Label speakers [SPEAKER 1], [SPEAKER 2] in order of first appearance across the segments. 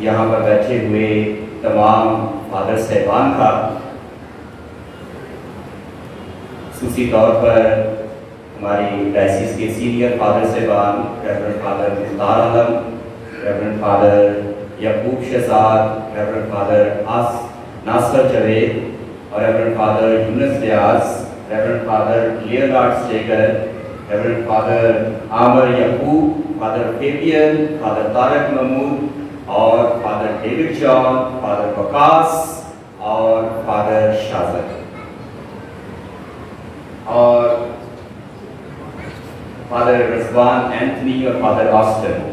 [SPEAKER 1] یہاں پر بیٹھے ہوئے تمام فادر صاحبان کا، خصوصی طور پر ہماری ڈائسس کے سینئر فادر صاحبان reverend father Mukhtar Alam, reverend father Yaqoob Shahzad, reverend father Nasir Javed اور reverend father Younis Riaz, reverend father Leonard Steiger, reverend father Aamir Yaqoob, father Fabian, father Tariq Mehmood اور father David John, father Waqas اور فادر شازد اور فادر رضوان اینتھنی اور فادر آسٹن،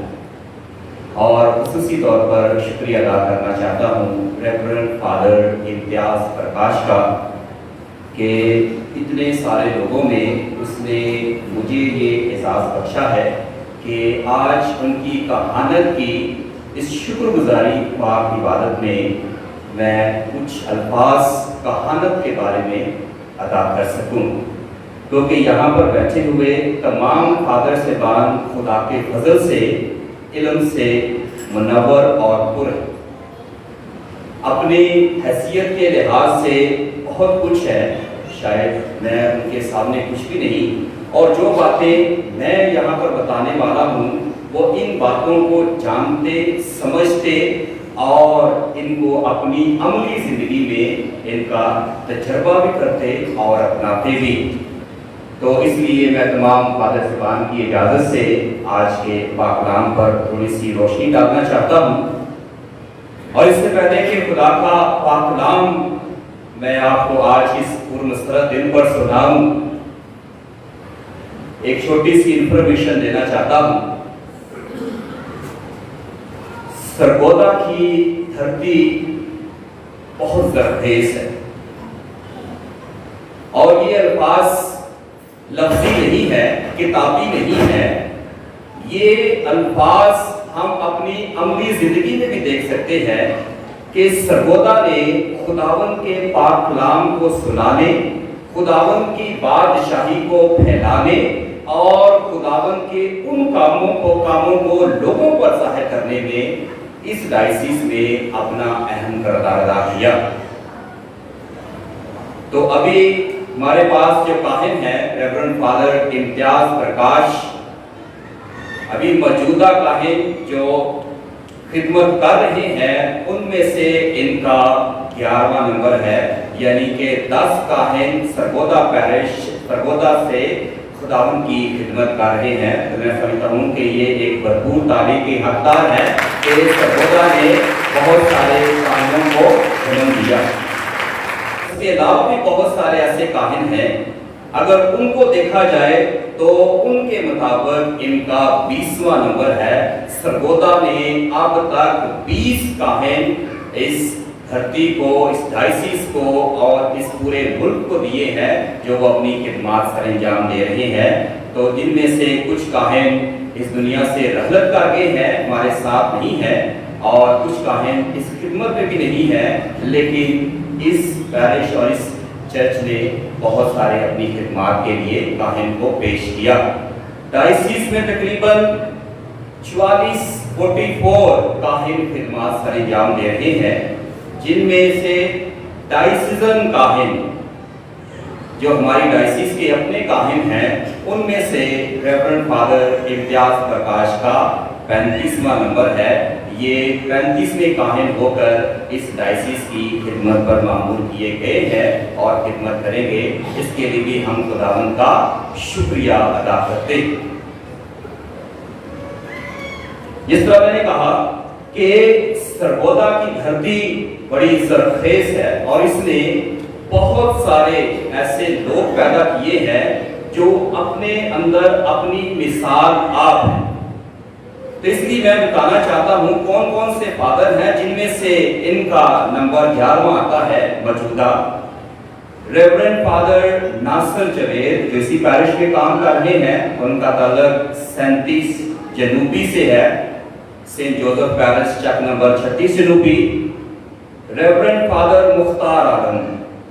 [SPEAKER 1] اور خصوصی طور پر شکریہ ادا کرنا چاہتا ہوں ریورنڈ فادر امتیاز پرکاش کا کہ اتنے سارے لوگوں میں اس نے مجھے یہ اعزاز بخشا ہے کہ آج ان کی کہانت کی اس شکر گزاری پاک عبادت میں کچھ الفاظ کہانت کے بارے میں ادا کر سکوں، کیونکہ یہاں پر بیٹھے ہوئے تمام فادر صاحبان خدا کے فضل سے علم سے منور اور پر ہیں، اپنی حیثیت کے لحاظ سے بہت کچھ ہے، شاید میں ان کے سامنے کچھ بھی نہیں، اور جو باتیں میں یہاں پر بتانے والا ہوں وہ ان باتوں کو جانتے سمجھتے اور ان کو اپنی عملی زندگی میں ان کا تجربہ بھی کرتے اور اپناتے بھی۔ تو اس لیے میں تمام فادر صاحبان کی اجازت سے آج کے پاک کلام پر تھوڑی سی روشنی ڈالنا چاہتا ہوں، اور اس سے پہلے کہ خدا کا پاک کلام میں آپ کو آج اس پرمسرت دن پر سناؤں، ایک چھوٹی سی انفارمیشن دینا چاہتا ہوں۔ سرگودا کی دھرتی بہت زرخیز ہے، اور یہ الفاظ لفظی نہیں ہے، کتابی نہیں ہے، یہ الفاظ ہم اپنی عملی زندگی میں بھی دیکھ سکتے ہیں کہ سرگودا نے خداوند کے پاک کلام کو سنانے، خداوند کی بادشاہی کو پھیلانے اور خداوند کے ان کاموں کو لوگوں پر ظاہر کرنے میں اس ڈائسس میں اپنا اہم کردار ادا کیا۔ تو ابھی ہمارے پاس جو کاہن ہے ریورنڈ فادر امتیاز پرکاش، ابھی موجودہ کاہن جو خدمت کر رہے ہیں ان میں سے ان کا 11واں نمبر ہے، یعنی کہ 10 کاہن سرگودا سے خداوند کی خدمت کر رہے ہیں۔ تو میں سمجھتا ہوں کہ یہ ایک بھرپور تعریف کی حقدار ہے کہ سرگودا نے بہت سارے کاہنوں کو جنم دیا۔ اس کے علاوہ بھی بہت سارے ایسے کاہن ہیں، اگر ان کو دیکھا جائے تو ان کے مطابق ان کا 20واں نمبر ہے۔ سرگودا نے اب تک 20 کاہن اس دھرتی کو، اس ڈائسس کو اور اس پورے ملک کو دیے ہیں جو وہ اپنی خدمات سر انجام دے رہے ہیں۔ تو ان میں سے کچھ کاہن اس دنیا سے رحلت کر گئے ہیں، ہمارے ساتھ نہیں ہیں، اور کچھ کاہن اس خدمت میں بھی نہیں ہیں، لیکن اس پیرش اور اس چرچ نے بہت سارے اپنی خدمات کے لیے کاہن کو پیش کیا۔ ڈائسس میں تقریباً 44 کاہن خدمات سر انجام دے رہے ہیں، جن میں سے ڈائسیزن کاہن جو ہماری ڈائسس کے اپنے کاہن ہیں ان میں سے ریورنڈ فادر امتیاز پرکاش کا 35واں نمبر ہے۔ یہ 35ویں کاہن ہو کر اس ڈائسس کی خدمت پر معمور کیے گئے ہیں اور خدمت کریں گے، اس کے لیے بھی ہم خداوند کا شکریہ ادا کرتے ہیں۔ جس طرح میں نے کہا کہ سرگودا کی دھرتی بڑی زرخیز ہے اور اس نے بہت سارے ایسے لوگ پیدا کیے ہیں جو اپنے اندر اپنی مثال آپ ہیں۔ تو اس لیے میں بتانا چاہتا ہوں کون کون سے فادر ہیں، جن میں سے ان کا نمبر 11واں آتا ہے موجودہ۔ ریورنڈ فادر ناصر جاوید جو اسی پیرش کے کام کر رہے ہیں، ان کا تعلق 37 جنوبی سے ہے، سینٹ جوزف پیرش چک نمبر 36 جنوبی۔ ریورنڈ فادر مختار عالم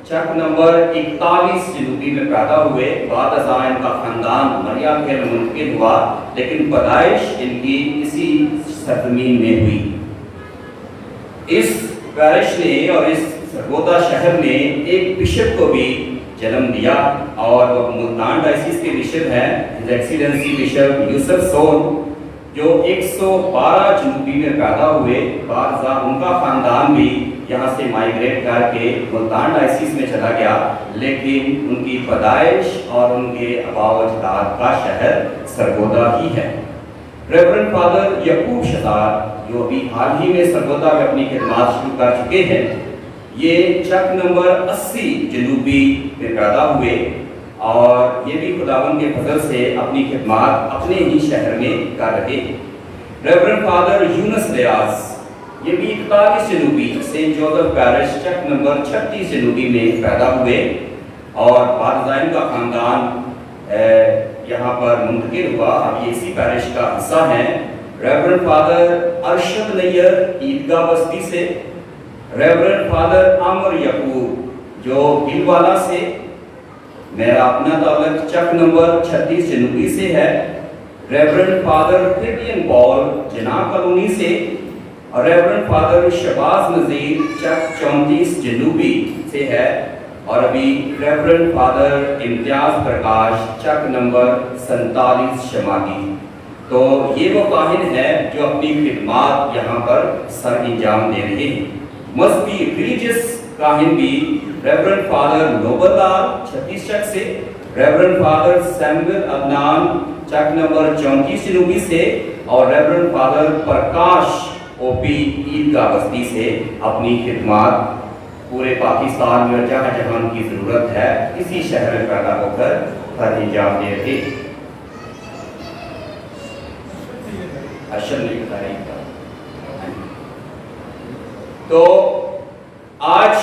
[SPEAKER 1] چک نمبر 41 جنوبی میں پیدا ہوئے، بعد ازاں ان کا خاندان مریم کے منتقل ہوا، لیکن پیدائش ان کی اسی سرزمین میں ہوئی۔ اس پیرش نے اور اس سرگودا شہر نے ایک بشپ کو بھی جنم دیا اور وہ ملتان ڈائسس کے بشپ ہیں ہز ایکسیلنسی بشپ یوسف سون، جو 112 جنوبی میں پیدا ہوئے۔ بعض ان کا خاندان بھی یہاں سے مائیگریٹ کر کے ملتان ڈائسس میں چلا گیا، لیکن ان کی پیدائش اور ان کے آباء و اجداد کا شہر سرگودا ہی ہے۔ ریورنڈ فادر یعقوب شزار جو ابھی حال ہی میں سرگودا میں اپنی خدمات شروع کر چکے ہیں، یہ چک نمبر 80 جنوبی میں پیدا ہوئے اور یہ بھی خداوند کے فضل سے اپنی خدمات اپنے ہی شہر میں کر رہے۔ ریورنڈ فادر یونس ریاض یہ بھی 41 جنوبی سینٹ جوزف پیرش چک نمبر 36 جنوبی میں پیدا ہوئے اور والدین کا خاندان یہاں پر منتقل ہوا، اب یہ اسی پیرش کا حصہ ہیں۔ ریورنڈ فادر ارشد نیر عیدگاہ بستی سے، ریورنڈ فادر عامر یعقوب جو گلوالا سے، میرا اپنا تعلق چک نمبر 36 جنوبی سے ہے، ریورنڈ فادر فیبین پال جناح کالونی سے، اور ریورنڈ فادر شہباز نذیر چک 34 جنوبی سے ہے، اور ابھی ریورنڈ فادر امتیاز پرکاش چک نمبر 47 شمالی۔ تو یہ وہ کاہن ہے جو اپنی خدمات یہاں پر سر انجام دے رہے ہیں۔ مذہبی ریلیجس کاہن بھی ریورنڈ فادر نوبل لال 36 چک سے، ریورنڈ فادر سیموئل عدنان چک نمبر 34 جنوبی سے، اور ریورنڈ فادر پرکاش او پی عیدگاہ بستی سے اپنی خدمات پورے پاکستان میں جہاں جہاں ان کی ضرورت ہے اسی شہر میں پیدا ہو کر سر انجام دے رہے۔ تو آج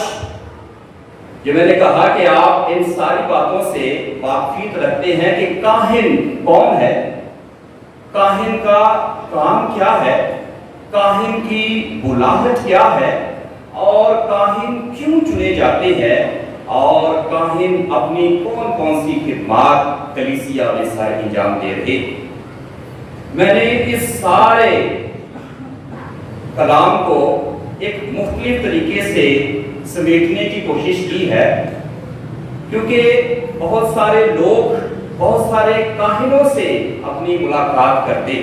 [SPEAKER 1] جو میں نے کہا کہ آپ ان ساری باتوں سے واقفیت رکھتے ہیں کہ کاہن کون ہے، کاہن کا کام کیا ہے، کاہن کی بلاہٹ کیا ہے، اور کاہن کیوں چنے جاتے ہیں، اور کاہن اپنی کون کون سی خدمات کلیسیا میں سر انجام دے رہے۔ میں نے اس سارے کلام کو ایک مختلف طریقے سے سمیٹنے کی کوشش کی ہے، کیونکہ بہت سارے لوگ بہت سارے کاہنوں سے اپنی ملاقات کرتے،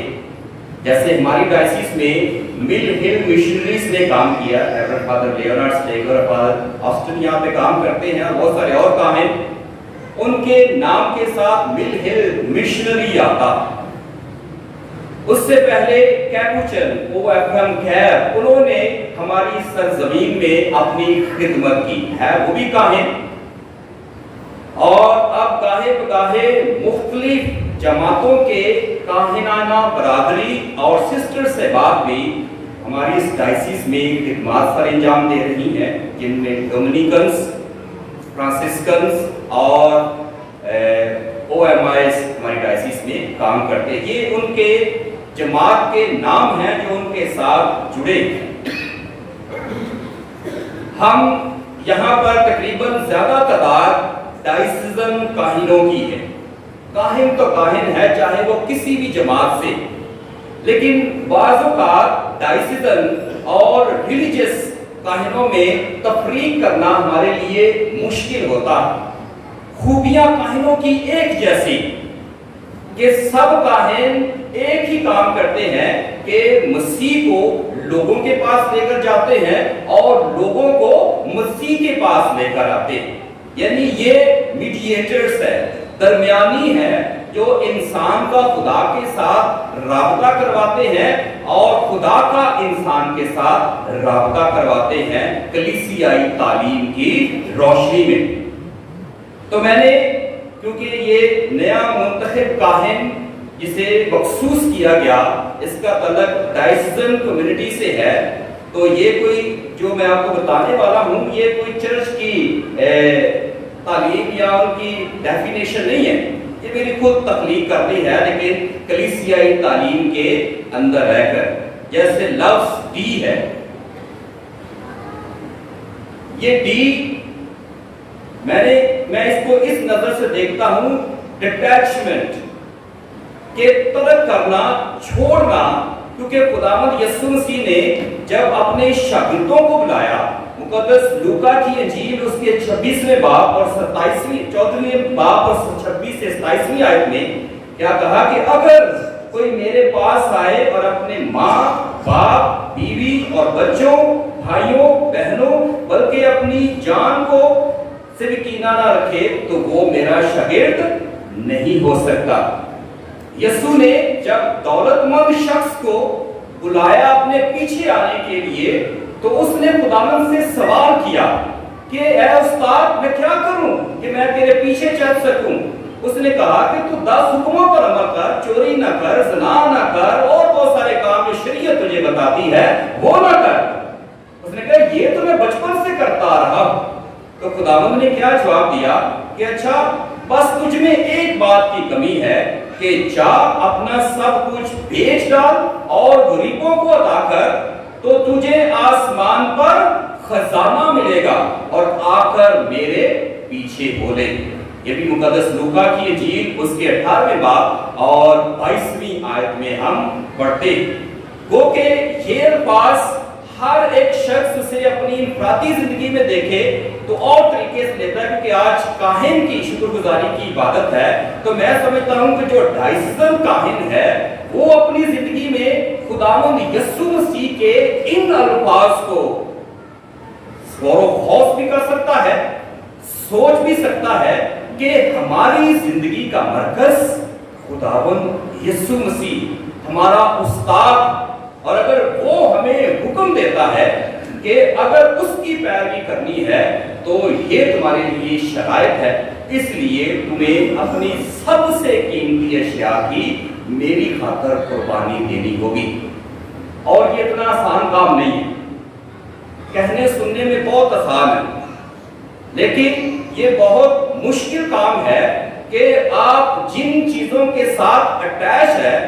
[SPEAKER 1] جیسے ہماری ڈائسس میں مل ہل مشنریز نے کام کیا، reverend father Leonard Steiger, father Austin یہاں پہ کام کرتے ہیں، اور بہت سارے اور کاہن، ان کے نام کے ساتھ مل ہل مشنری آتا۔ اس سے پہلے کیپوچن او ایف ایم خیر انہوں نے ہماری سرزمین میں اپنی خدمت کی ہے، وہ بھی کاہن، اور اب گاہے بگاہے مختلف جماعتوں کے کاہنانہ برادری اور سسٹر صاحبات بھی ہماری اس ڈائسس میں خدمات سر انجام دے رہی ہیں، جن میں ڈومینیکنز، فرانسسکنز اور او ایم آئیز ہماری ڈائسس میں کام کرتے ہیں۔ یہ ان کے جماعت کے نام ہیں جو ان کے ساتھ جڑے ہیں۔ ہم یہاں پر تقریباً زیادہ تعداد ڈائسزن کاہنوں کی ہے۔ کاہن تو کاہن ہے چاہے وہ کسی بھی جماعت سے، لیکن بعض اوقات ڈائسزن اور ریلیجس کاہنوں میں تفریق کرنا ہمارے لیے مشکل ہوتا ہے۔ خوبیاں کاہنوں کی ایک جیسی کہ سب کاہن ایک ہی کام کرتے ہیں کہ مسیح کو لوگوں کے پاس لے کر جاتے ہیں اور لوگوں کو مسیح کے پاس لے کر آتے ہیں، یعنی یہ میڈیٹرز ہے، درمیانی ہے، جو انسان کا خدا کے ساتھ رابطہ کرواتے ہیں اور خدا کا انسان کے ساتھ رابطہ کرواتے ہیں کلیسیائی تعلیم کی روشنی میں۔ تو میں نے کیونکہ یہ نیا منتخب کاہن جسے مخصوص کیا گیا اس کا تعلق ڈائسزن کمیونٹی سے ہے، تو یہ کوئی جو میں آپ کو بتانے والا ہوں یہ کوئی چرچ کی تعلیم یا ان کی ڈیفینیشن نہیں ہے، یہ میری خود تخلیق کرنی ہے، لیکن کلیسیائی تعلیم کے اندر رہ کر۔ جیسے لفظ ڈی ہے، یہ ڈی میں اس کو اس نظر سے دیکھتا ہوں ڈیٹیچمنٹ، کہ ترک کرنا، چھوڑنا क्योंकि खुदावंद यीशु मसीह ने जब अपने शागिर्दों को बुलाया, मुकद्दस लूका की इंजील उसके 26वें बाब और 14वें बाब और 26 से 27वीं आयत में क्या कहा कि अगर कोई मेरे पास आए और अपने माँ बाप बीवी और बच्चों भाइयों बहनों बल्कि अपनी जान को से भी कीना ना रखे तो वो मेरा शागिर्द नहीं हो सकता। यीशु ने जब दौलतमंद शख्स को बुलाया अपने पीछे आने के लिए तो उसने खुदावंद से सवाल किया कि ऐ उस्ताद मैं क्या करूं कि मैं तेरे पीछे चल सकूं। उसने कहा कि तू 10 हुक्मों पर अमल कर, चोरी ना कर, ज़िना ना कर और बहुत सारे काम जो शरीयत तुझे बताती है वो ना कर। उसने कहा ये तो मैं बचपन से करता आ रहा हूं। तो खुदावंद ने क्या जवाब दिया कि अच्छा बस तुझ में एक बात की कमी है कि जा अपना सब कुछ बेच डाल और गरीबों को अता कर तो तुझे आसमान पर खजाना मिलेगा और आकर मेरे पीछे बोले। ये भी मुकद्दस लूका की इंजील उसके 18वें बाब और 22वीं आयत में हम पढ़ते। गो के ये अल्फाज हर एक शख्स उसे अपनी इंफरादी जिंदगी में देखे तो और तरीके से लेता है, क्योंकि आज काहिन की शुक्रगुजारी की इबादत है। तो मैं समझता हूं कि जो डाइसिज्म काहिन है वो अपनी जिंदगी में खुदावंद यीशु मसीह के इन अल्फाज को गौर भी कर सकता है, सोच भी सकता है कि हमारी जिंदगी का मरकज खुदावंद यीशु मसीह हमारा उस्ताद, और अगर वो हमें हुक्म देता है कि अगर उसकी पैरवी करनी है तो ये तुम्हारे लिए शरायत है, इसलिए तुम्हें अपनी सबसे कीमती अशिया की मेरी खातर कुर्बानी देनी होगी। और ये इतना आसान काम नहीं है, कहने सुनने में बहुत आसान है, लेकिन ये बहुत मुश्किल काम है कि आप जिन चीजों के साथ अटैच है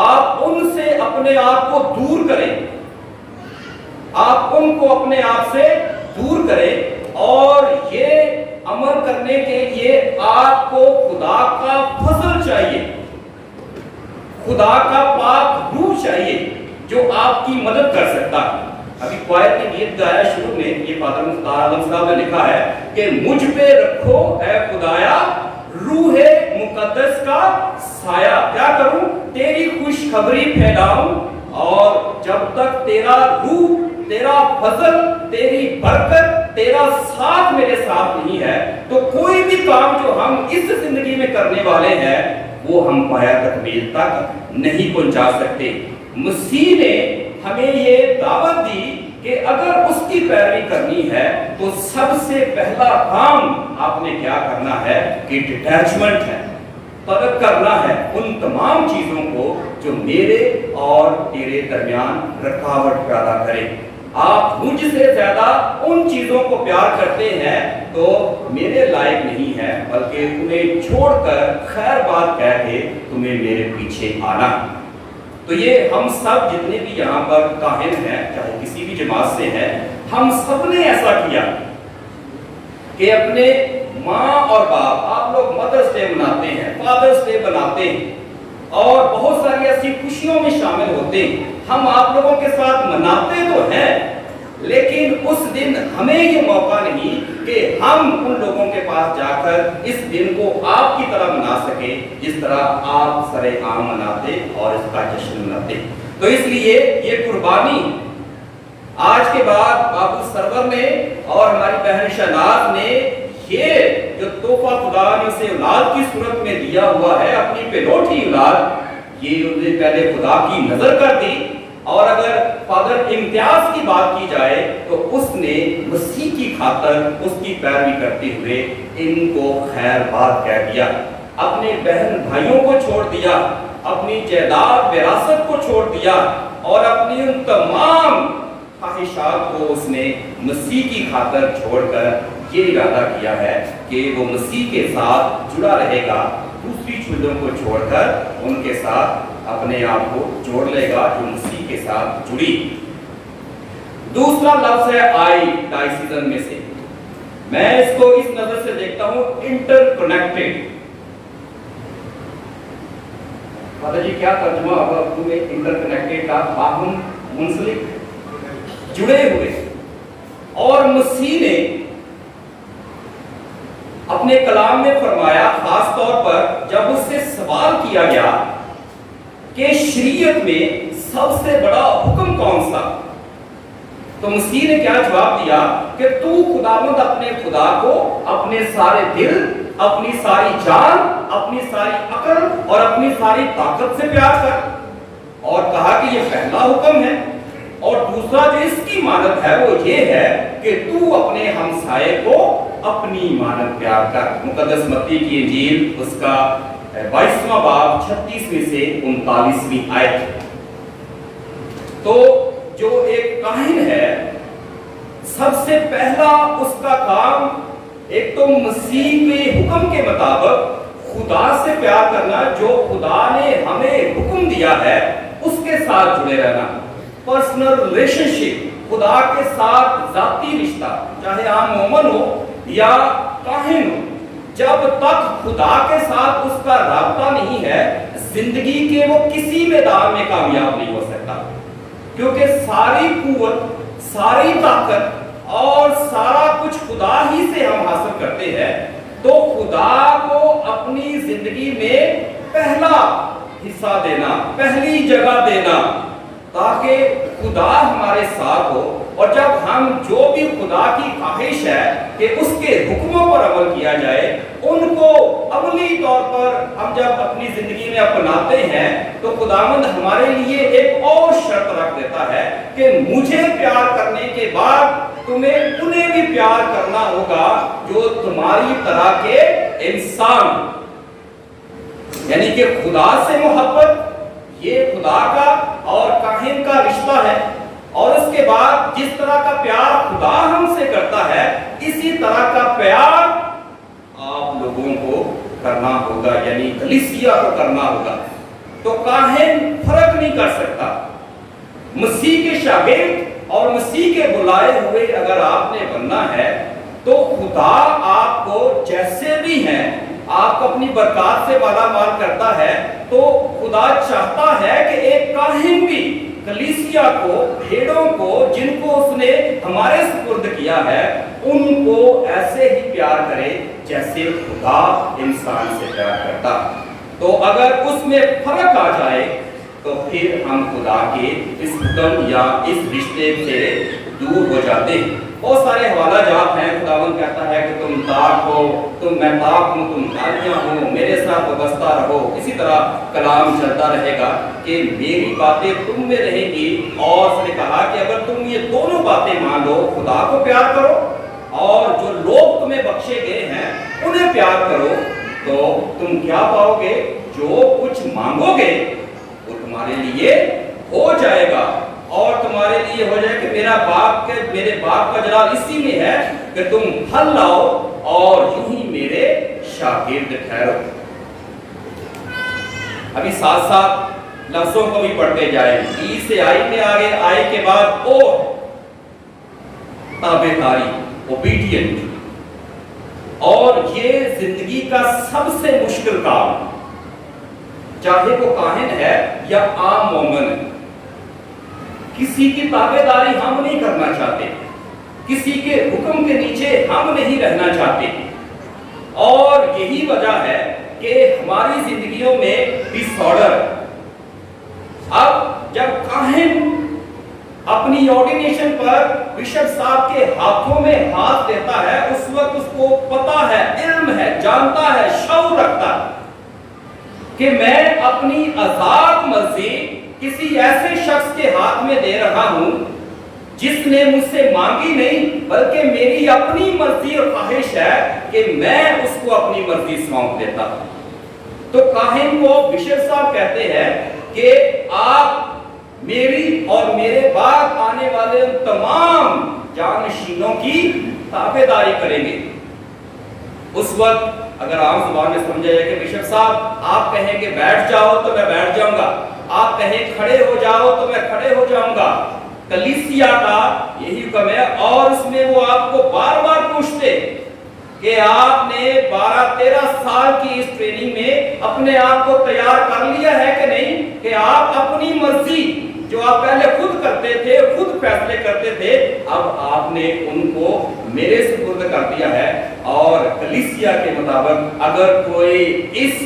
[SPEAKER 1] आप उनसे अपने आप को दूर करें, आप उनको अपने आप से दूर करें। और ये अमल करने के लिए आपको खुदा का फजल चाहिए, खुदा का पाक रूह चाहिए जो आपकी मदद कर सकता है। अभी क्वायर के गीत गाया शुरू में ये फादर मुख्तार आलम साहब ने लिखा है कि मुझ पे रखो ऐ खुदाया रूहे मुकद्दस का साया। क्या करूं? तेरी खुशखबरी फैलाऊं, और जब तक तेरा रूह, तेरा फजल, तेरी बरकत, तेरा साथ मेरे साथ नहीं है तो कोई भी काम जो हम इस जिंदगी में करने वाले हैं वो हम पाया तकमील तक नहीं पहुंचा सकते। मसीह ने हमें ये दावत दी कि अगर उसकी पैरवी करनी है तो सबसे पहला काम आपने क्या करना है कि डिटैचमेंट है, तलब करना है उन तमाम चीजों को जो मेरे और तेरे दरमियान रुकावट पैदा करे। आप मुझसे ज्यादा उन चीजों को प्यार करते हैं तो मेरे लायक नहीं है, बल्कि तुम्हें छोड़कर खैर बात कह के तुम्हें मेरे पीछे आना। तो ये हम सब जितने भी यहाँ पर काहिन हैं, चाहे किसी भी जमात से हैं, हम सब ने ऐसा किया कि अपने माँ और बाप, आप लोग मदर्स डे मनाते हैं, फादर्स डे बनाते हैं और बहुत सारी ऐसी खुशियों में शामिल होते हैं। हम आप लोगों के साथ मनाते तो हैं, लेकिन उस दिन हमें ये मौका नहीं कि हम उन लोगों के पास जाकर इस दिन को आपकी तरह मना सके जिस तरह आप सरेआम मनाते और इसका जश्न मनाते। तो इसलिए ये कुर्बानी आज के बाद बाबू सरवर ने और हमारी बहन शहनाज ने ये जो तोहफा खुदा ने उसे औलाद की सूरत में दिया हुआ है, अपनी पेलोठी औलाद, ये उन्हें पहले खुदा की नजर कर दी। और अगर फादर इम्तियाज की बात की जाए तो उसने मसीह की खातर उसकी पैरवी करते हुए इनको खैर बात कह दिया, अपने बहन भाइयों को छोड़ दिया, अपनी जायदाद विरासत को छोड़ दिया और अपनी उन तमाम ख्वाहिशात को उसने मसीह की खातर छोड़कर ये इरादा किया है कि वो मसीह के साथ जुड़ा रहेगा, दूसरी चीजों को छोड़कर उनके साथ अपने आप को जोड़ लेगा जो मसीह के साथ जुड़ी। दूसरा लफ्ज है आई, डाइसिज्म में से मैं इसको इस नजर से देखता हूं, इंटरकनेक्टेड। दादा जी क्या तर्जुमा होगा उर्दू में इंटर कनेक्टेड का? बाहुम, मुंसलिक, जुड़े हुए। और मसीह ने अपने कलाम में फरमाया, खास तौर पर जब उससे सवाल किया गया कि शरीयत में सबसे बड़ा हुक्म कौन सा, तो मसीह ने क्या जवाब दिया कि तू खुदावंद अपने खुदा को अपने सारे दिल, अपनी सारी जान, अपनी सारी अक्ल और अपनी सारी ताकत से प्यार कर। और कहा कि यह पहला हुक्म है। और दूसरा जो इसकी मानत है वो ये है कि तू अपने हमसाये को अपनी मानत प्यार कर। मुकद्दस मत्ती की इंजील उसका 22वां बाब 36वें से 39वीं आयत। तो जो एक काहिन है, सबसे पहला उसका काम एक तो मसीह के हुक्म के मुताबिक खुदा से प्यार करना, जो खुदा ने हमें हुक्म दिया है उसके साथ जुड़े रहना, पर्सनल रिलेशनशिप, खुदा के साथ जाती रिश्ता, चाहे आम मोमन हो या काहिन हो, जब तक खुदा के साथ उसका राब्ता नहीं है, जिंदगी के वो किसी मैदान में कामयाब नहीं हो सकता। क्योंकि सारी कुव्वत, सारी ताकत और सारा कुछ खुदा ही से हम हासिल करते हैं। तो खुदा को अपनी जिंदगी में पहला हिस्सा देना, पहली जगह देना, ताकि खुदा हमारे साथ हो। और जब हम जो भी खुदा की ख्वाहिश है कि उसके हुक्मों पर अमल किया जाए, उनको अमली तौर पर हम जब अपनी जिंदगी में अपनाते हैं, तो खुदावंद हमारे लिए एक और शर्त रख देता है कि मुझे प्यार करने के बाद तुम्हें उन्हें भी प्यार करना होगा जो तुम्हारी तरह के इंसान। यानी कि खुदा से मोहब्बत, ये खुदा का और काहिन का रिश्ता है। और उसके बाद जिस तरह का प्यार खुदा हमसे करता है, इसी तरह का प्यार आप लोगों को करना होगा, यानी कलीसिया को करना होगा। तो काहिन फर्क नहीं कर सकता। मसीह के शागिर्द और मसीह के बुलाए हुए अगर आपने बनना है, तो खुदा आपको जैसे भी हैं, आप अपनी बरकत से मालामाल करता है। तो खुदा चाहता है कि एक काहिन भी कलीसिया को, भेड़ों को जिनको उसने हमारे सुपुर्द किया है, उनको ऐसे ही प्यार करे जैसे खुदा इंसान से प्यार करता। तो अगर उसमें फर्क आ जाए तो फिर हम खुदा के इस हुक्म या इस रिश्ते से दूर हो जाते हैं। बहुत सारे हवाला जात हैं। खुदावंद कहता है कि तुम ताक हो, मैं ताक हूँ, तुम तालियां हो, मेरे साथ वाबस्ता रहो। इसी तरह कलाम चलता रहेगा कि मेरी बातें तुम में रहेगी। और उसने कहा कि अगर तुम ये दोनों बातें मान लो, खुदा को प्यार करो और जो लोग तुम्हें बख्शे गए हैं उन्हें प्यार करो, तो तुम क्या पाओगे? जो कुछ मांगोगे वो तुम्हारे लिए हो जाएगा। और तुम्हारे लिए हो जाए कि मेरे बाप का जलाल इसी में है कि तुम फल लाओ और यूं ही मेरे शागिर्द ठहरो। अभी साथ साथ लफ्जों को भी पढ़ते जाए। ई से आई में आगे, आई के बाद ओ, ताबेदारी, ओबीडियंट। और ये जिंदगी का सबसे मुश्किल काम, चाहे वो काहिन है या आम मोमिन है। किसी की ताबेदारी हम नहीं करना चाहते, किसी के हुक्म के नीचे हम नहीं रहना चाहते। और यही वजह है कि हमारी जिंदगियों में डिसऑर्डर। अब जब काहिन अपनी ऑर्डिनेशन पर बिशप साहब के हाथों में हाथ देता है, उस वक्त उसको पता है, इल्म है, जानता है, शऊर रखता है कि मैं अपनी आजाद मर्जी किसी ऐसे शख्स के हाथ में दे रहा हूं जिसने मुझसे मांगी नहीं, बल्कि मेरी अपनी मर्जी और ख्वाहिश है कि मैं उसको अपनी मर्जी सौंप देता हूं। तो काहिन को बिशप साहब कहते हैं कि आप मेरी और मेरे बाद आने वाले उन तमाम जानशीनों की ताबेदारी करेंगे। उस वक्त अगर आम जुबान में समझा जाए कि बिशप साहब आप कहें कि बैठ जाओ तो मैं बैठ जाऊंगा, आप कहें खड़े हो जाओ तो मैं खड़े हो जाऊंगा। कलीसिया का यही हुक्म है। और उसमें वो आपको बार बार पूछते کہ آپ نے 12-13 سال کی اس ٹریننگ میں اپنے آپ کو تیار کر لیا ہے کہ نہیں کہ آپ اپنی مرضی جو آپ پہلے خود کرتے تھے، خود فیصلے کرتے تھے، اب آپ نے ان کو میرے سپرد کر دیا ہے، اور کلیسیا کے مطابق اگر کوئی اس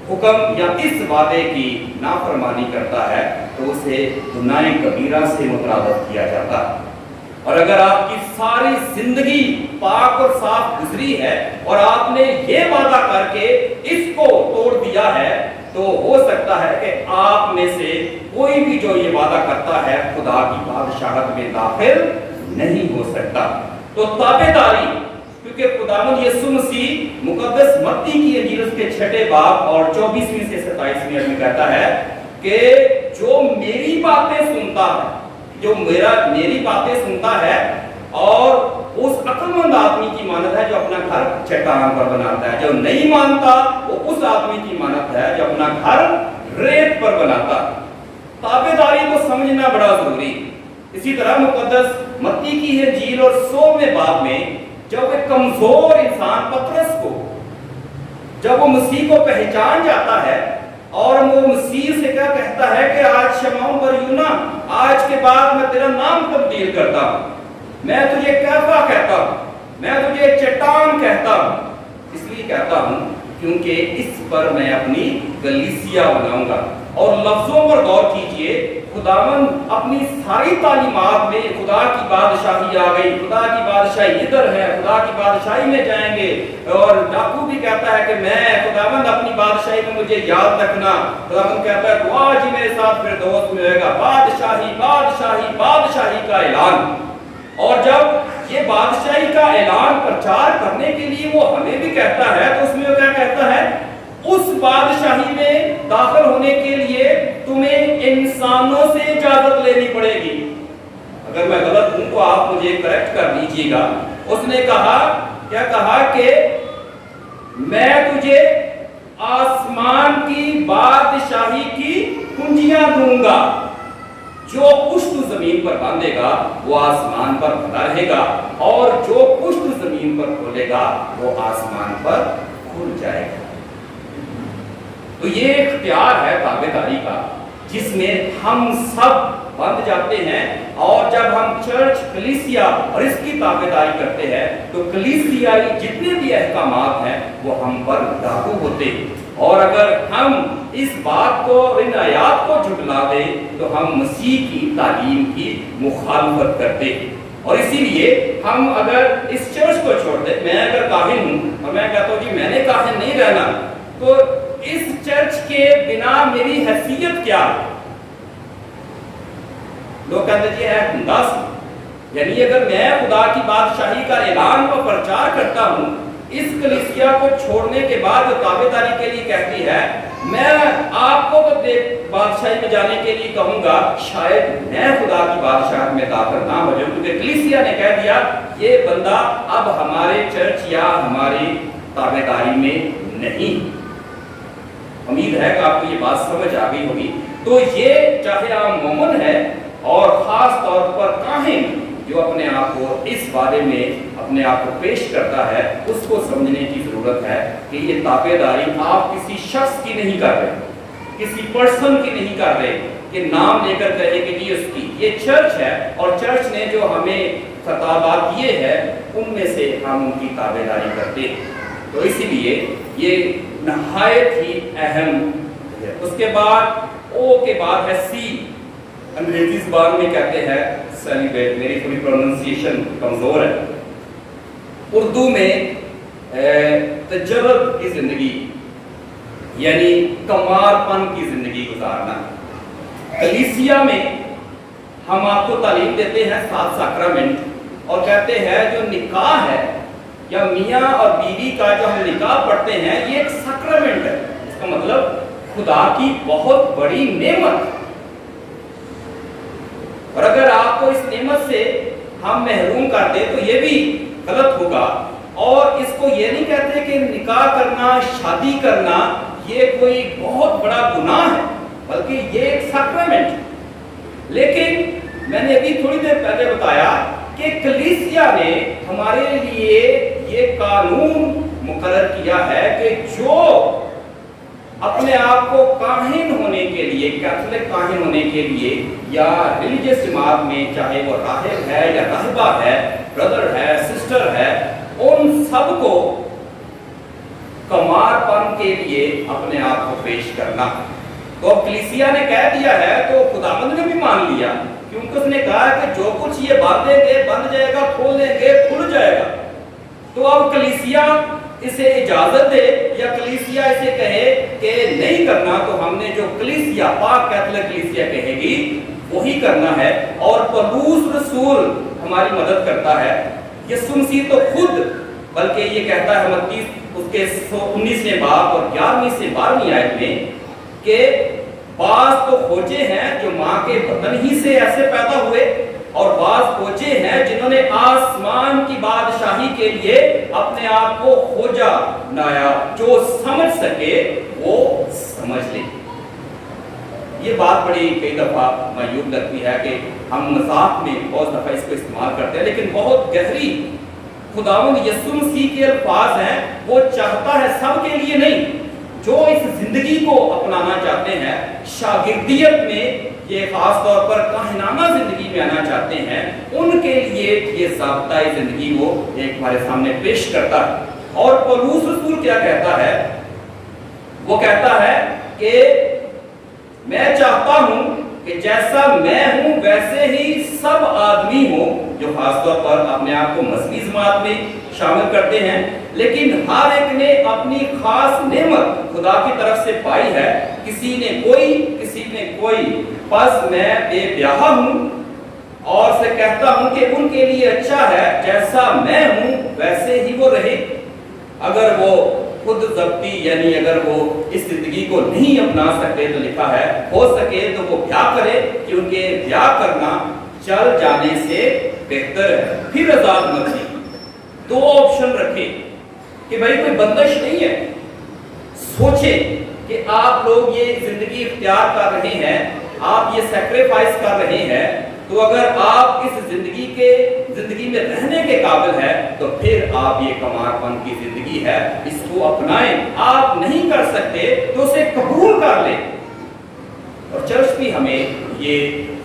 [SPEAKER 1] حکم یا اس وعدے کی نافرمانی کرتا ہے تو اسے گناہ کبیرہ سے مطالبہ کیا جاتا ہے۔ اور اگر آپ کی ساری زندگی پاک اور صاف گزری ہے اور آپ نے یہ وعدہ کر کے اس کو توڑ دیا ہے تو ہو سکتا ہے کہ آپ میں سے کوئی بھی جو یہ وعدہ کرتا ہے خدا کی بادشاہت میں داخل نہیں ہو سکتا۔ تو تابعداری، کیونکہ خداوند یسوع مسیح مقدس متی کی انجیل اس کے 6 باب اور 24ویں سے 27ویں میں کہتا ہے کہ جو میری باتیں سنتا ہے، جو میری باتیں سنتا ہے اور اس عقل مند آدمی کی مانت ہے جو اپنا گھر چٹان پر بناتا ہے، جو نہیں مانتا وہ اس آدمی کی مانت ہے جو اپنا گھر ریت پر بناتا ہے۔ تابعداری کو سمجھنا بڑا ضروری۔ اسی طرح مقدس متی کی انجیل اور 100ویں باب میں جب ایک کمزور انسان پطرس کو، جب وہ مسیح کو پہچان جاتا ہے اور وہ مسیح سے کیا کہتا ہے کہ آج شمعون بریونا، آج کے بعد میں تیرا نام تبدیل کرتا ہوں، میں تجھے کیفا کہتا ہوں، میں تجھے چٹان کہتا ہوں، اس لیے کہتا ہوں کیونکہ اس پر میں اپنی کلیسیا بناؤں گا۔ اور لفظوں پر غور کیجئے، خداوند اپنی ساری تعلیمات میں خدا کی بادشاہی آ گئی، خدا کی بادشاہی ادھر ہے، خدا کی بادشاہی میں جائیں گے، اور ڈاکو بھی کہتا ہے کہ میں خداوند اپنی بادشاہی میں مجھے یاد رکھنا، خداوند کہتا ہے تو آج ہی میرے ساتھ پھر دوست میں ہوئے گا، بادشاہی بادشاہی بادشاہی کا اعلان۔ اور جب یہ بادشاہی کا اعلان پرچار کرنے کے لیے وہ ہمیں بھی کہتا ہے تو اس میں وہ کیا کہتا ہے؟ اس بادشاہی میں داخل ہونے کے لیے تمہیں انسانوں سے اجازت لینی پڑے گی۔ اگر میں غلط ہوں تو آپ مجھے کریکٹ کر دیجئے گا۔ اس نے کہا، کیا کہا کہ میں تجھے آسمان کی بادشاہی کی کنجیاں دوں گا، جو پشت زمین پر باندھے گا وہ آسمان پر بنا رہے گا، اور جو پشت زمین پر کھولے گا وہ آسمان پر کھل جائے گا۔ تو یہ اختیار ہے تابعداری کا، جس میں ہم سب بندھ جاتے ہیں، اور جب ہم چرچ کلیسیا اور اس کی تابعداری کرتے ہیں تو کلیسیائی جتنے بھی احکامات ہیں وہ ہم پر لاگو ہوتے ہیں۔ اور اگر ہم اس بات کو، ان آیات کو جھٹلا دیں تو ہم مسیح کی تعلیم کی مخالفت کرتے ہیں۔ اور اسی لیے ہم اگر اس چرچ کو چھوڑ دیں، میں اگر کاہن ہوں اور میں کہتا ہوں کہ میں نے کاہن نہیں رہنا، تو اس چرچ کے بنا میری حیثیت کیا ہے؟ لوگ کہتے ہیں اے ہنداس، یعنی اگر میں خدا کی بادشاہی کا اعلان و پرچار کرتا ہوں، اس کلیسیا کو چھوڑنے کے بعد جو تابعداری کے لیے کہتی ہے، میں آپ کو تو بادشاہی میں جانے کے لیے کہوں گا، شاید میں خدا کی بادشاہت میں داخل نہ ہو جاؤں، کیونکہ کلیسیا نے کہہ دیا یہ بندہ اب ہمارے چرچ یا ہماری تابعداری میں نہیں۔ امید ہے کہ آپ کو یہ بات سمجھ آ گئی ہوگی۔ تو یہ چاہے عام مومن ہے اور خاص طور پر کاہن جو اپنے آپ کو اس بارے میں اپنے آپ کو پیش کرتا ہے، اس کو سمجھنے کی ضرورت ہے کہ یہ تابعداری آپ کسی شخص کی نہیں کر رہے، کسی پرسن کی نہیں کر رہے کہ نام لے کر کہے کہ یہ اس کی، یہ چرچ ہے، اور چرچ نے جو ہمیں خطابات دیے ہیں ان میں سے ہم ان کی تابعداری کرتے ہیں۔ تو اسی لیے یہ نہایت ہی اہم ہے۔ اس کے بعد او کے بعد ہے سی، انگریزی زبان میں کہتے ہیں سیلیبریٹ، میری تھوڑی پروننسیشن کمزور ہے۔ اردو میں تجرد کی زندگی یعنی کمار پن کی زندگی گزارنا۔ کلیسیا میں ہم آپ کو تعلیم دیتے ہیں 7 ساکرامنٹ، اور کہتے ہیں جو نکاح ہے یا میاں اور بیوی کا جو ہم نکاح پڑھتے ہیں یہ ایک سیکرمنٹ ہے، اس کا مطلب خدا کی بہت بڑی نعمت، اور اگر آپ کو اس نعمت سے ہم محروم کر دیں تو یہ بھی غلط ہوگا۔ اور اس کو یہ نہیں کہتے کہ نکاح کرنا، شادی کرنا یہ کوئی بہت بڑا گناہ ہے، بلکہ یہ ایک سیکرمنٹ۔ لیکن میں نے ابھی تھوڑی دیر پہلے بتایا کہ کلیسیا نے ہمارے لیے ये कानून मुकर्रर किया है कि जो अपने आप को काहिन होने के लिए, कैथोलिक काहिन होने के लिए, या रिलीजियस जमात में, चाहे वो राहिब है या राहिबा है, ब्रदर है, सिस्टर है, उन सबको कमारपन के लिए अपने आप को पेश करना। तो अब कलीसिया ने कह दिया है, तो खुदावंद ने भी मान लिया, क्योंकि उसने कहा कि जो कुछ ये बांधेंगे बंध जाएगा, खोलेंगे खुल जाएगा। तो अब कलीसिया इसे इजाजत दे या कलीसिया इसे कहे कि नहीं करना, तो हमने जो कलीसिया, पाक कैथोलिक कलीसिया कहेगी वही करना है। और पौलुस रसूल हमारी मदद करता है। यीशु मसीह तो खुद बल्कि ये कहता है मत्ती उसके 19वें बाब और 11वीं से 12वीं आयत में कि बाज तो खोजे हैं जो माँ के बदन ही से ऐसे पैदा हुए, और बाज खोजे हैं जिन्होंने आसमान की बादशाही के लिए अपने आप को खोजा नाया। जो समझ सके वो समझ ले। ये बात बड़ी कई दफा मायूब लगती है कि हम मजाक में बहुत दफा इसको इस्तेमाल करते हैं, लेकिन बहुत गहरी खुदावंद यीशु मसीह के अल्फाज हैं। वो चाहता है सबके लिए नहीं, जो इस जिंदगी को अपनाना चाहते हैं, शागिर्दियत में, ये खास तौर पर काहिनाना जिंदगी में आना चाहते हैं, उनके लिए ये ज़ाब्ता जिंदगी वो एक हमारे सामने पेश करता है। और पौलुस रसूल क्या कहता है? वो कहता है कि मैं चाहता हूं कि जैसा मैं हूं वैसे ही सब आदमी हो, जो खासतौर पर अपने आप को मसीही जमात में शामिल करते हैं, लेकिन हर एक ने अपनी खास नेमत खुदा की तरफ से पाई है। किसी ने कोई, किसी ने कोई। बस मैं बेब्याह हूं और से कहता हूं कि उनके लिए अच्छा है जैसा मैं हूं वैसे ही वो रहे। अगर वो खुद जब्ती यानी अगर वो इस जिंदगी को नहीं अपना सकते, तो लिखा है हो सके तो वो ब्याह करे, क्योंकि ब्याह करना चल जाने से बेहतर है। फिर आजाद मर्जी, दो ऑप्शन रखे कि भाई कोई बंदिश नहीं है। सोचे कि आप लोग ये जिंदगी इख्तियार कर रहे हैं, आप ये सैक्रिफाइस कर रहे हैं, तो अगर आप इस जिंदगी में रहने के काबिल है, तो फिर आप ये कमारपन की जिंदगी है, इसको अपनाएं। आप नहीं कर सकते तो उसे कबूल कर ले। और चर्च भी हमें ये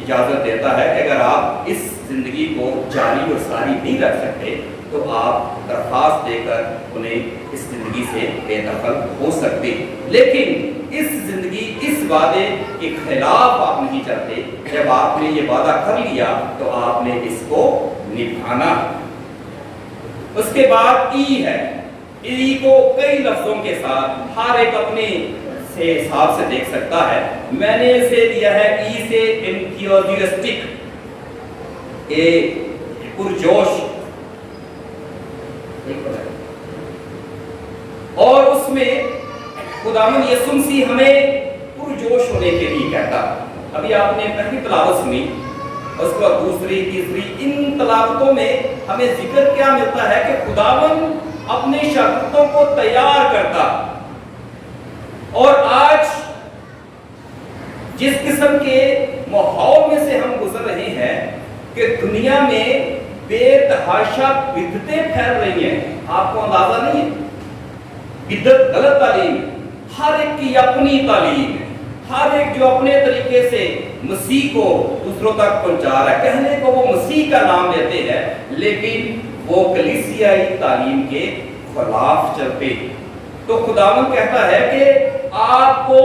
[SPEAKER 1] इजाजत देता है कि अगर आप इस जिंदगी को जारी और सारी नहीं रख सकते, तो आप दरखास्त देकर उन्हें इस जिंदगी से बेदखल हो सकते। लेकिन इस जिंदगी, इस वादे के खिलाफ आप नहीं चलते। जब आपने ये वादा कर लिया तो आपने इसको निभाना। उसके बाद ई है। ई को कई लफ्जों के साथ हर एक अपने से हिसाब से देख सकता है। मैंने इसे लिया है ई से एंथुसियास्टिक, ए पुरजोश, और उसमें खुदावंद यीशु मसीह हमें पुरजोश होने के लिए कहता। अभी आपने पहली तलावत सुनी, उसके बाद दूसरी, तीसरी, इन तलावतों में हमें जिक्र क्या मिलता है कि खुदावंद अपने शागिर्दों को तैयार करता। और आज जिस किस्म के माहौल में से हम गुजर रहे हैं कि दुनिया में बेतहाशा बिदतें फैल रही हैं, आपको अंदाजा नहीं है। बिदत गलत तालीम, हर एक की अपनी तालीम, हर एक जो अपने तरीके से मसीह को दूसरों तक पहुंचा रहा है, कहने को वो मसीह का नाम लेते हैं, लेकिन वो कलीसियाई तालीम के खिलाफ चलते। तो खुदावंद कहता है कि आपको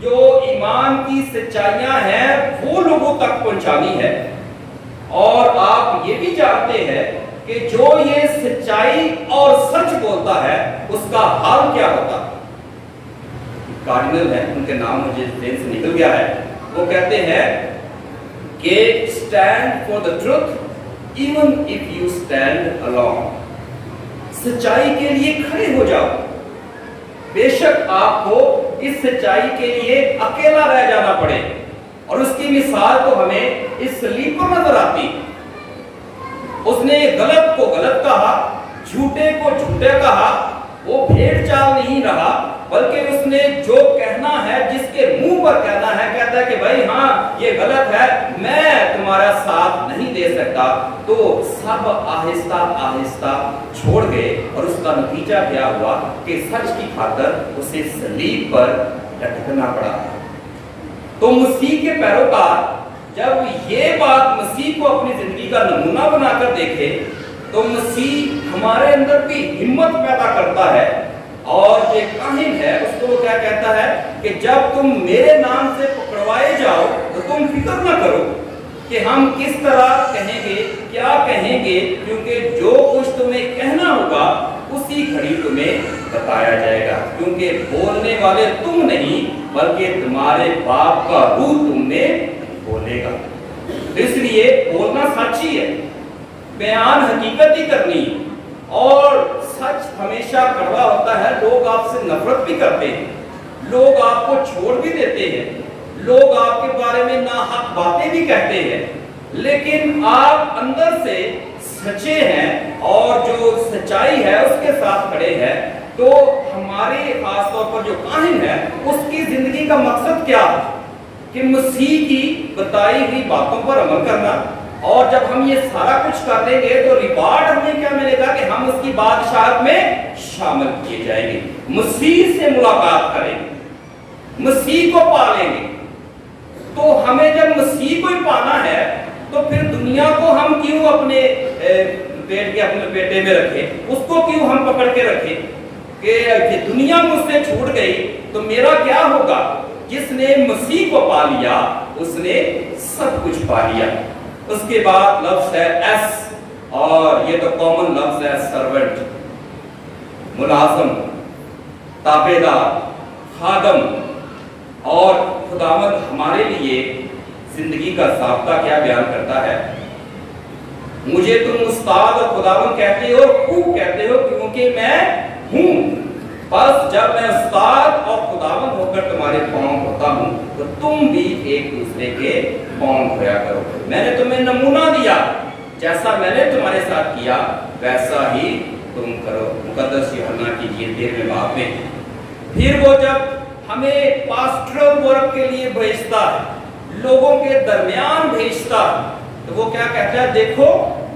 [SPEAKER 1] जो ईमान की सच्चाइयां हैं वो लोगों तक पहुंचानी है। और आप ये भी जानते हैं कि जो ये सच्चाई और सच बोलता है उसका हाल क्या होता। कार्डिनल है, उनके नाम मुझे जेल से निकल गया है, वो कहते हैं कि stand for the truth even if you stand alone. सच्चाई के लिए खड़े हो जाओ, बेशक आपको इस सच्चाई के लिए अकेला रह जाना पड़े। और उसकी मिसाल तो हमें इस सलीब पर नजर आती। उसने गलत को गलत कहा, झूठे को झूठे कहा, वो भेड़ चाल नहीं रहा, बल्कि उसने जो कहना है, जिसके मुंह पर कहना है, कहता है कि भाई हाँ ये गलत है, मैं हमारा साथ नहीं दे सकता, तो सब आहिस्ता आहिस्ता छोड़ गए और उसका नतीजा क्या हुआ कि सच की खातर उसे सलीब पर लटकना पड़ा। तो मसीह के पैरोकार जब ये बात मसीह को अपनी जिंदगी का नमूना बनाकर देखे, तो मसीह हमारे अंदर भी हिम्मत पैदा करता है। और एक काहिन है, उसको वो क्या कहता है कि जब तुम मेरे नाम से पकड़वाए जाओ तो तुम फिक्र ना करो कि हम किस तरह कहेंगे, क्या कहेंगे, क्योंकि जो कुछ तुम्हें कहना होगा उसी घड़ी तुम्हें बताया जाएगा, क्योंकि बोलने वाले तुम नहीं बल्कि तुम्हारे बाप का रूह तुमने बोलेगा। इसलिए बोलना सच ही है, बयान हकीकत ही करनी, और सच हमेशा कड़वा होता है। लोग आपसे नफरत भी करते हैं, लोग आपको छोड़ भी देते हैं, लोग आपके बारे में नाहक बातें भी कहते हैं, लेकिन आप अंदर से सच्चे हैं और जो सच्चाई है उसके साथ खड़े हैं। तो हमारे खास तौर पर जो काहिन है उसकी जिंदगी का मकसद क्या है कि मसीह की बताई हुई बातों पर अमल करना, और जब हम ये सारा कुछ कर लेंगे तो रिवार्ड हमें क्या मिलेगा कि हम उसकी बादशाहत में शामिल किए जाएंगे, मसीह से मुलाकात करेंगे, मसीह को पालेंगे। तो हमें जब मसीह को ही पाना है तो फिर दुनिया को हम क्यों अपने पेट के अपने पेटे में रखें, उसको क्यों हम पकड़ के रखें कि दुनिया मुझसे छूट गई तो मेरा क्या होगा। जिसने मसीह को पा लिया उसने सब कुछ पा लिया। उसके बाद लफ्ज है एस, और ये तो कॉमन लफ्ज है सर्वेंट, मुलाजम, ताबेदार, खादम। और खुदावंद हमारे लिए जिंदगी का ज़ाब्ता क्या बयान करता है, मुझे तुम उस्ताद और खुदावंद कहते हो, खूब कहते हो क्योंकि मैं हूं। बस जब मैं उस्ताद और खुदावंद होकर तुम्हारे पांव धोता हूं तो तुम भी एक दूसरे के पांव धोया करो। मैंने तुम्हें नमूना दिया, जैसा मैंने तुम्हारे साथ किया वैसा ही तुम करो। मुकद्दस यूहन्ना की 13वें बाब में। फिर वो जब हमें पास्टरल वर्क के लिए भेजता है, लोगों के दरमियान भेजता है, तो वो क्या कहता है, देखो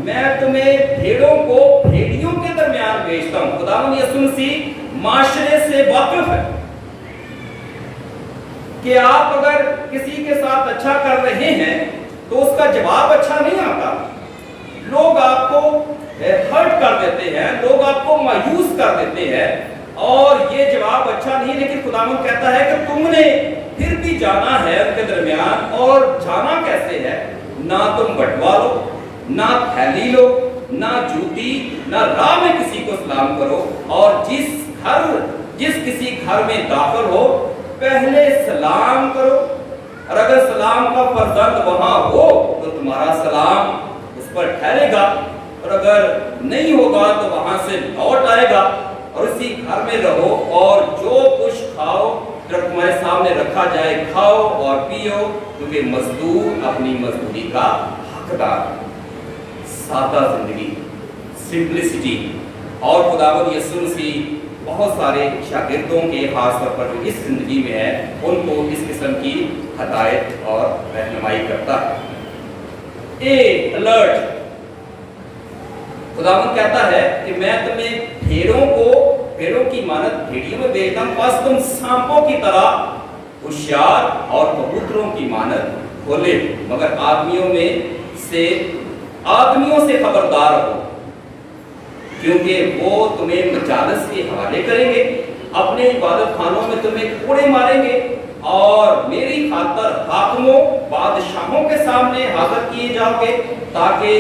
[SPEAKER 1] मैं तुम्हें भेड़ों को भेड़ियों के दरमियान भेजता हूं। खुदावंद यीशु मसीह माशरे से वाकिफ है कि आप अगर किसी के साथ अच्छा कर रहे हैं तो उसका जवाब अच्छा नहीं आता। लोग आपको हर्ट कर देते हैं, लोग आपको मायूस कर देते हैं, और ये जवाब अच्छा नहीं। लेकिन खुदावंद कहता है कि तुमने फिर भी जाना है उनके दरमियान, और जाना कैसे है, ना तुम बटवा लो, ना थैली लो, ना जूती, ना राह में किसी को सलाम करो, और जिस किसी घर में दाखिल हो पहले सलाम करो, और अगर सलाम का फर्जंद वहां हो तो तुम्हारा सलाम उस पर ठहरेगा, और अगर नहीं होगा तो वहां से लौट आएगा, और उसी घर में रहो, और जो कुछ खाओ जो तुम्हारे सामने रखा जाए खाओ और पियो, क्योंकि मजदूर अपनी मजदूरी का हकदार। सादा जिंदगी, सिंपलिसिटी। और खुदावंद यीशु मसीह बहुत सारे शागिर्दों के खास तौर पर जो इस जिंदगी में है उनको इस किस्म की हदायत और रहनुमाई करता है। अलर्ट, खुदावंद कहता है कि मैं तुम्हें भेड़ों की मानद भेड़ियों में भेजता हूं, बस तुम सांपों की तरह होशियार और कबूतरों की मानद भोले, मगर आदमियों से खबरदार रहो, क्योंकि वो तुम्हें मजालस के हवाले करेंगे, अपने इबादत खानों में तुम्हें कोड़े मारेंगे, और मेरी खातर हाकिमों बादशाहों के सामने हाजिर किए जाओगे, ताकि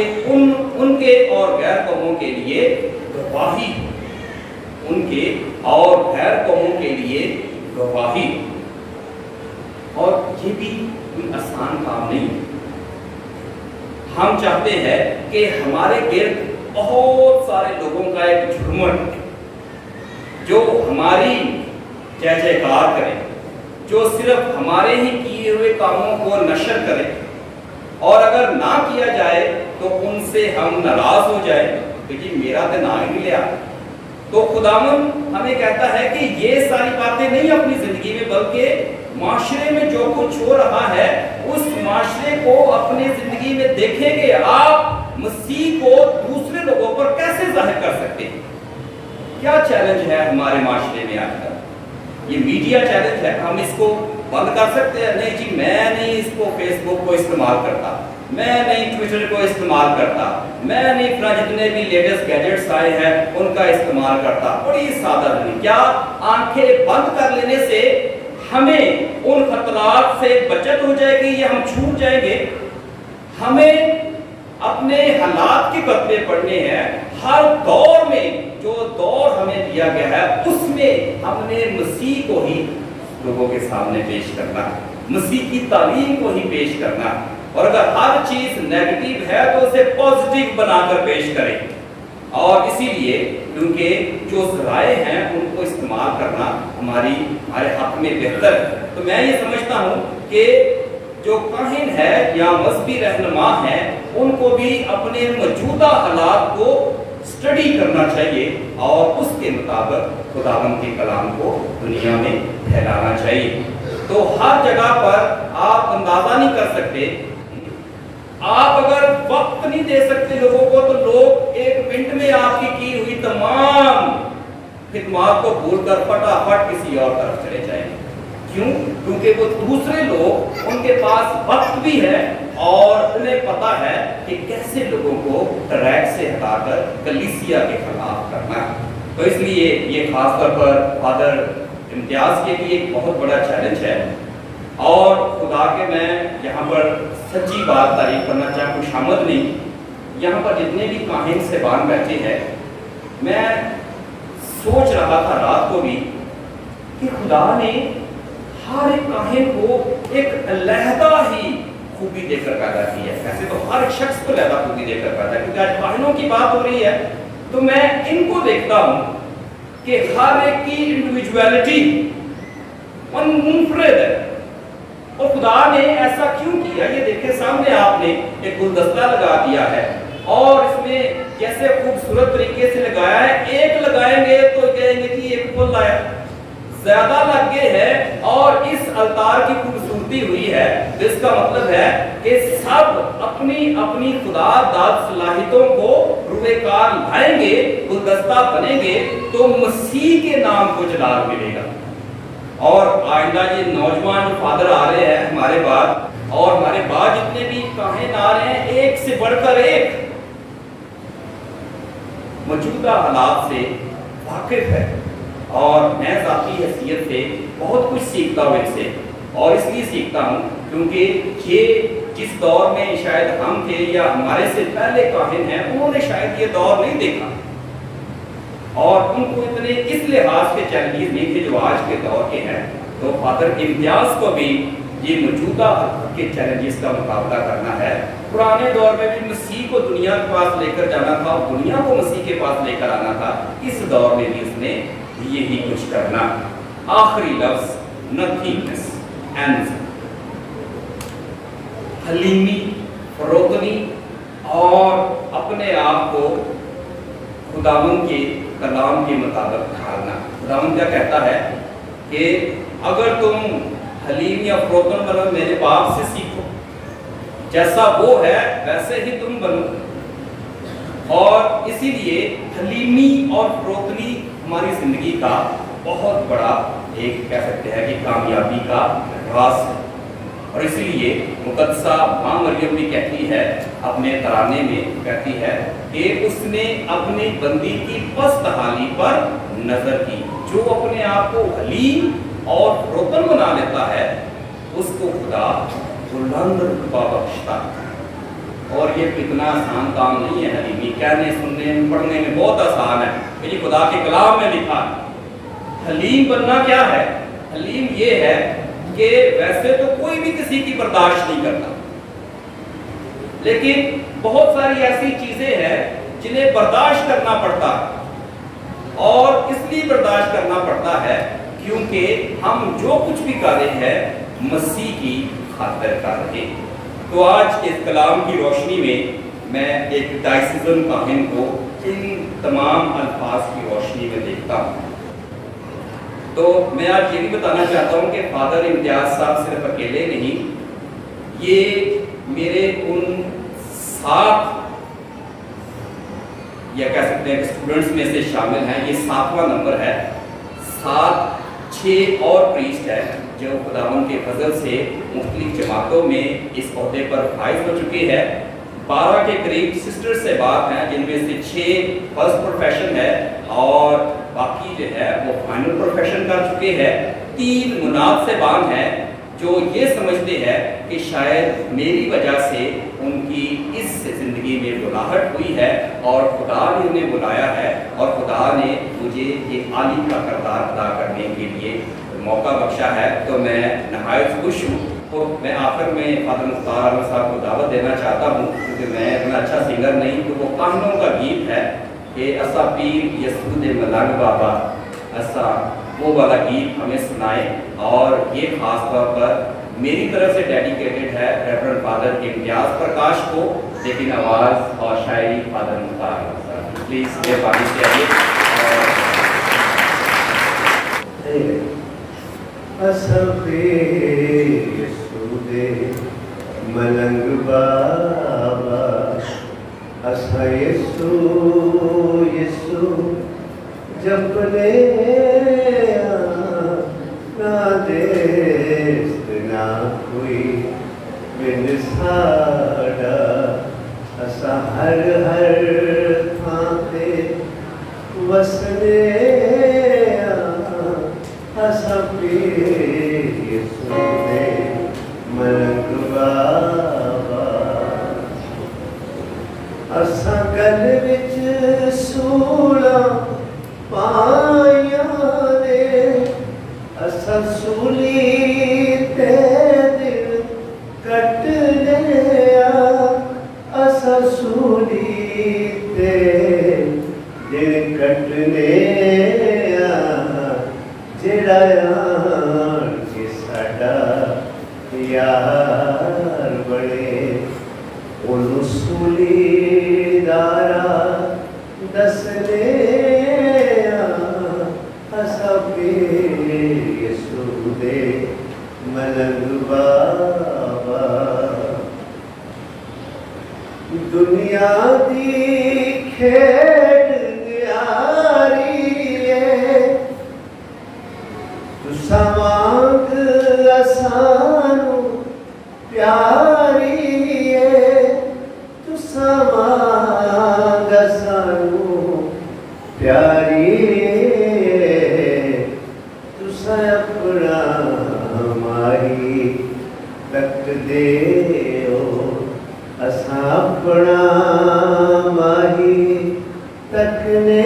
[SPEAKER 1] उनके और गैर कौमों के लिए गवाही, उनके और गैर कौमों के लिए गवाही। और ये भी कोई आसान काम नहीं। हम चाहते हैं कि हमारे गिर्द बहुत सारे लोगों का एक झुरमुट जो हमारी जय जयकार करें, जो सिर्फ हमारे ही किए हुए कामों को नशर करें, और अगर ना किया जाए तो उनसे हम नाराज हो जाए कि जी मेरा तो ना ही लिया,
[SPEAKER 2] تو خداوند ہمیں کہتا ہے کہ یہ ساری باتیں نہیں اپنی زندگی میں، بلکہ معاشرے میں جو کچھ ہو رہا ہے اس معاشرے کو اپنی زندگی میں دیکھیں گے آپ مسیح کو دوسرے لوگوں پر کیسے ظاہر کر سکتے ہیں۔ کیا چیلنج ہے ہمارے معاشرے میں آج کل؟ یہ میڈیا چیلنج ہے، ہم اس کو بند کر سکتے ہیں؟ نہیں جی، میں نہیں اس کو فیس بک کو استعمال کرتا، میں نہیں ٹویٹر کو استعمال کرتا، میں نہیں فلاں جتنے بھی لیٹسٹ گیجٹس آئے ہیں ان کا استعمال کرتا۔ بڑی سادہ نہیں، کیا آنکھیں بند کر لینے سے ہمیں ان خطرات سے بچت ہو جائے گی یا ہم چھوٹ جائیں گے؟ ہمیں اپنے حالات کے قطبے پڑھنے ہیں۔ ہر دور میں جو دور ہمیں دیا گیا ہے اس میں ہم نے مسیح کو ہی لوگوں کے سامنے پیش کرنا، مسیح کی تعلیم کو ہی پیش کرنا، اور اگر ہر چیز نیگیٹو ہے تو اسے پازیٹیو بنا کر پیش کریں۔ اور اسی لیے کیونکہ جو ذرائع ہیں ان کو استعمال کرنا ہمارے حق میں بہتر ہے۔ تو میں یہ سمجھتا ہوں کہ جو کاہن ہے یا مذہبی رہنما ہیں ان کو بھی اپنے موجودہ حالات کو اسٹڈی کرنا چاہیے اور اس کے مطابق خداوند کے کلام کو دنیا میں پھیلانا چاہیے۔ تو ہر جگہ پر آپ اندازہ نہیں کر سکتے، آپ اگر وقت نہیں دے سکتے لوگوں کو تو لوگ ایک منٹ میں آپ کی ہوئی تمام خدمات کو بھول کر فٹافٹ کسی اور طرف چلے جائیں گے۔ کیوں؟ کیونکہ وہ دوسرے لوگ ان کے پاس وقت بھی ہے اور انہیں پتا ہے کہ کیسے لوگوں کو ٹریک سے ہٹا کر کلیسیا کے خلاف کرنا ہے۔ تو اس لیے یہ خاص طور پر فادر امتیاز کے لیے ایک بہت بڑا چیلنج ہے، اور خدا کے میں یہاں پر سچی بات تعریف کرنا چاہوں، خوش آمد نہیں، یہاں پر جتنے بھی کاہن صاحبان بیٹھے ہیں، میں سوچ رہا تھا رات کو بھی کہ خدا نے ہر ایک کاہن کو ایک علیحدہ ہی خوبی دے کر پیدا کی ہے۔ ایسے تو ہر ایک شخص کو علیحدہ خوبی دے کر پیدا ہے، کیونکہ آج کاہنوں کی بات ہو رہی ہے تو میں ان کو دیکھتا ہوں کہ ہر ایک کی انڈیویجویلٹی منفرد ہے، اور خدا نے ایسا کیوں کیا؟ یہ دیکھیں سامنے آپ نے ایک گلدستہ لگا دیا ہے اور اس میں جیسے خوبصورت طریقے سے لگایا ہے، ایک لگائیں گے تو کہیں گے کہ ایک پھول آیا، زیادہ لگے ہے اور اس التار کی خوبصورتی ہوئی ہے، جس کا مطلب ہے کہ سب اپنی اپنی خدا داد صلاحیتوں کو روئے کار لائیں گے، گلدستہ بنیں گے تو مسیح کے نام کو جلال ملے گا۔ اور آئندہ یہ نوجوان جو فادر آ رہے ہیں ہمارے بعد، اور ہمارے بعد جتنے بھی کاہن آ رہے ہیں، ایک سے بڑھ کر ایک موجودہ حالات سے واقف ہے، اور میں ذاتی حیثیت سے بہت کچھ سیکھتا ہوں ان سے، اور اس لیے سیکھتا ہوں کیونکہ یہ جس دور میں شاید ہم تھے یا ہمارے سے پہلے کاہن ہیں، انہوں نے شاید یہ دور نہیں دیکھا، اور ان کو اتنے اس لحاظ کے چیلنجز نہیں تھے جو آج کے دور کے ہیں۔ تو فادر امتیاز کو بھی یہ موجودہ کے چیلنجز کا مقابلہ کرنا ہے۔ پرانے دور میں بھی مسیح کو دنیا کے پاس لے کر جانا تھا اور دنیا کو مسیح کے پاس لے کر آنا تھا، اس دور میں بھی اس نے یہی کچھ کرنا۔ آخری لفظ نتھنگنس، حلیمی، فروتنی اور اپنے آپ کو خداوند کے کلام کے مطابق ڈھالنا۔ خداوند کیا کہتا ہے کہ اگر تم حلیم یا فروتن بنو میرے باپ سے سیکھو، جیسا وہ ہے ویسے ہی تم بنو۔ اور اسی لیے حلیمی اور فروتنی ہماری زندگی کا بہت بڑا ایک کہہ سکتے ہیں کہ کامیابی کا راز ہے، اور اسی لیے مقدسہ ماں مریم بھی کہتی ہے اپنے ترانے میں، کہتی ہے کہ اس نے اپنی بندی کی پست حالی پر نظر کی۔ جو اپنے آپ کو حلیم اور فروتن بنا لیتا ہے اس کو خدا بلند رتبہ بخشتا ہے۔ اور یہ اتنا آسان کام نہیں ہے، حلیمی کہنے سننے پڑھنے میں بہت آسان ہے، یہ خدا کے کلام میں لکھا ہے۔ حلیم بننا کیا ہے؟ حلیم یہ ہے کہ ویسے تو کوئی بھی کسی کی برداشت نہیں کرتا، لیکن بہت ساری ایسی چیزیں ہیں جنہیں برداشت کرنا پڑتا ہے، اور اس لیے برداشت کرنا پڑتا ہے کیونکہ ہم جو کچھ بھی کر رہے ہیں مسیح کی خاطر کر رہے ہیں۔ تو آج اس کلام کی روشنی میں ایک ڈائسیزن کاہن کو इन तमाम अल्फाज की रोशनी में देखता हूँ। तो मैं आज ये भी बताना चाहता हूँ कि फादर इम्तियाज़ साहब सिर्फ अकेले नहीं, ये मेरे उन 7 या कह सकते हैं कि स्टूडेंट्स में से शामिल हैं। ये 7वां नंबर है। 6 और प्रीस्ट है जो खुदावन के फजल से मुख्तलिफ जमातों में इस ओहदे पर फाइज हो चुके हैं। 12 के करीब सिस्टर्स से बात हैं, जिनमें से 6 फर्स्ट प्रोफेशन है और बाकी जो है वो फाइनल प्रोफेशन कर चुके हैं। 3 मुनाद से बान हैं जो ये समझते हैं कि शायद मेरी वजह से उनकी इस ज़िंदगी में बुलाहट हुई है और खुदा ने उन्हें बुलाया है और खुदा ने मुझे ये आलिम का किरदार अदा करने के लिए मौका बख्शा है। तो मैं नहायत खुश हूँ। तो मैं आखिर में फादर मुख्तार अहमद साहब को दावत देना चाहता हूँ, क्योंकि मैं इतना अच्छा सिंगर नहीं, तो वो कानों का गीत है कि असा पीर यसूद मलंग बाबा, ऐसा वो वाला गीत हमें सुनाए। और ये खास तौर पर मेरी तरफ से डेडिकेटेड है रेवरेंड फादर इम्तियाज़ प्रकाश को, लेकिन आवाज़ और शायरी फादर मुख्तार अहमद साहब। प्लीज़ मेहरबानी से आइए।
[SPEAKER 3] मलंग बाबा असा यसू यसू जपने ना देस्त ना कोई बिन साड़ा असा हर हर थाते वसने असा यसू दे मलंग बाबा असा गल विच सूला पाया ने असा सूली ते दिल कटने असा सूली ते दिल कटने जेड़ा कि साडा यार बने ओनू सूलीदारा दसने असा यसू दे मलंग बाबा दुनिया दी खेड न्यारी है तुसा मांग असानू प्यारी है तुसा मांग असानू प्यारी है तुसा अपना माही तक दे असा अपना माही तकने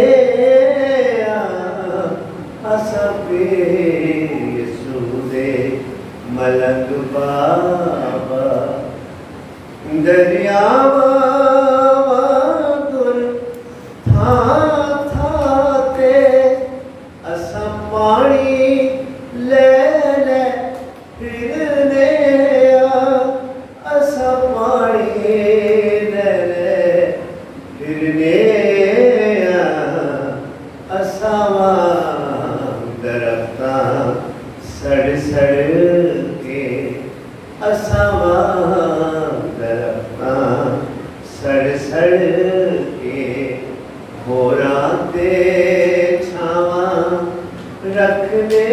[SPEAKER 3] असा यसू दे मलंग बाबा दरियावा वांगुर था ते असा पानी ले ले फिरने असा पानी ले ले फिरने असा दरख्ता सड़ सड़ के असा दरख्ता सड़ सड़ के होरा दे छावा रखने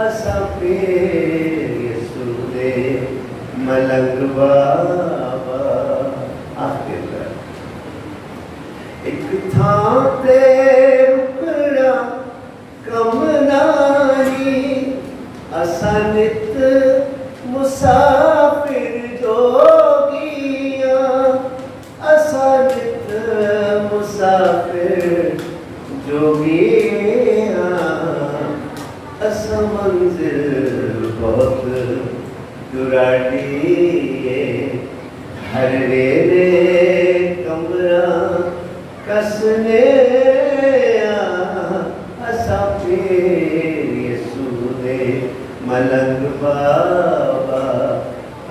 [SPEAKER 3] असा यसू दे मलंग बाबा। आखिर एक थां ते रुकना कम नाही असा नित मुसाफिर जोगिया असा नित मुसाफिर जोगिया असा मंजिल बहुत दुराड़ी हर वेले कमरा कसने असा यसू दे मलंग बाबा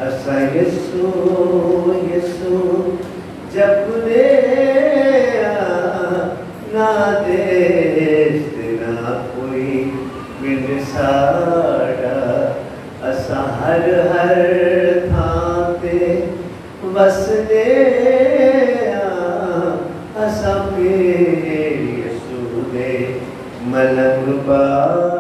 [SPEAKER 3] असा यसू यसू जपने हर हर थां ते वसदे असां पे यसू दे मलंग बाबा